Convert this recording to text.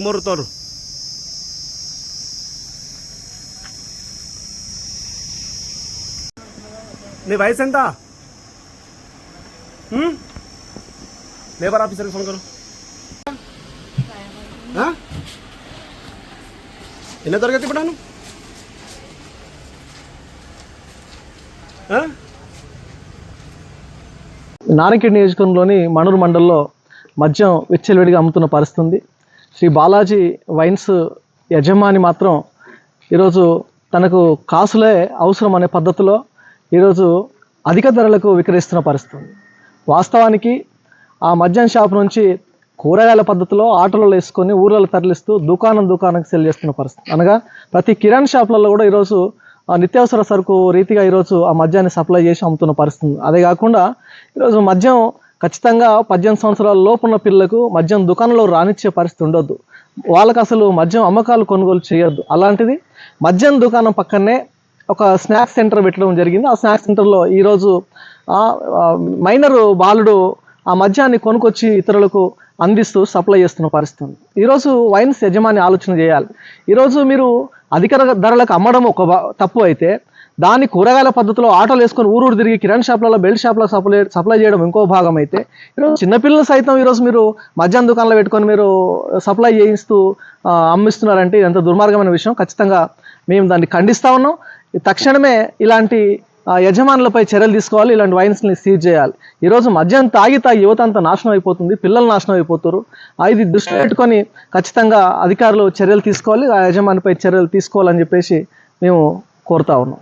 మొరుతారు నీ వయసు ఎంత? లేబర్ ఆఫీసర్కి ఫోన్ కరు. ఎన్నో తరగతి పడాను? నారాయణఖేడ్ నియోజకవర్గంలోని మణూరు మండలంలో మద్యం విచ్చలవిడిగా అమ్ముతున్న పరిస్థితి. శ్రీ బాలాజీ వైన్స్ యజమాని మాత్రం ఈరోజు తనకు కాసులే అవసరం అనే పద్ధతిలో ఈరోజు అధిక ధరలకు విక్రయిస్తున్న పరిస్థితి. వాస్తవానికి ఆ మద్యం షాప్ నుంచి కూరగాయల పద్ధతిలో ఆటోలలో వేసుకొని ఊర్లలో తరలిస్తూ దుకాణానికి సెల్ చేస్తున్న పరిస్థితి. అనగా ప్రతి కిరాణా షాపులలో కూడా ఈరోజు నిత్యావసర సరుకు రీతిగా ఈరోజు ఆ మద్యాన్ని సప్లై చేసి అమ్ముతున్న పరిస్థితి. అదే కాకుండా ఈరోజు మద్యం ఖచ్చితంగా 18 సంవత్సరాల లోపున్న పిల్లలకు మద్యం దుకాణంలో రానిచ్చే పరిస్థితి ఉండొద్దు. వాళ్ళకు అసలు మద్యం అమ్మకాలు కొనుగోలు చేయొద్దు. అలాంటిది మద్యం దుకాణం పక్కనే ఒక స్నాక్స్ సెంటర్ పెట్టడం జరిగింది. ఆ స్నాక్స్ సెంటర్లో ఈరోజు మైనర్ బాలుడు ఆ మద్యాన్ని కొనుక్కొచ్చి ఇతరులకు అందిస్తూ సప్లై చేస్తున్న పరిస్థితి. ఈరోజు వైన్స్ యజమాని ఆలోచన చేయాలి. ఈరోజు మీరు అధిక ధరలకు అమ్మడం ఒక తప్పు అయితే, దాన్ని కూరగాయల పద్ధతిలో ఆటోలు వేసుకొని ఊరూరు తిరిగి కిరాణా షాపులలో బెల్ట్ షాపులో సప్లై చేయడం ఇంకో భాగం అయితే, ఈరోజు చిన్నపిల్లలు సైతం ఈరోజు మీరు మద్యం దుకాణంలో పెట్టుకొని మీరు సప్లై చేయిస్తూ అమ్మిస్తున్నారంటే ఎంత దుర్మార్గమైన విషయం. ఖచ్చితంగా మేము దాన్ని ఖండిస్తూ ఉన్నాం. తక్షణమే ఇలాంటి యజమానులపై చర్యలు తీసుకోవాలి. ఇలాంటి వైన్స్ని సీజ్ చేయాలి. ఈరోజు మద్యం తాగి యువత అంతా నాశనం అయిపోతుంది, పిల్లలు నాశనం అయిపోతారు. ఇది దృష్టిలో పెట్టుకొని ఖచ్చితంగా అధికారులు చర్యలు తీసుకోవాలి, ఆ యజమానిపై చర్యలు తీసుకోవాలని చెప్పేసి మేము కోరుతా ఉన్నాం.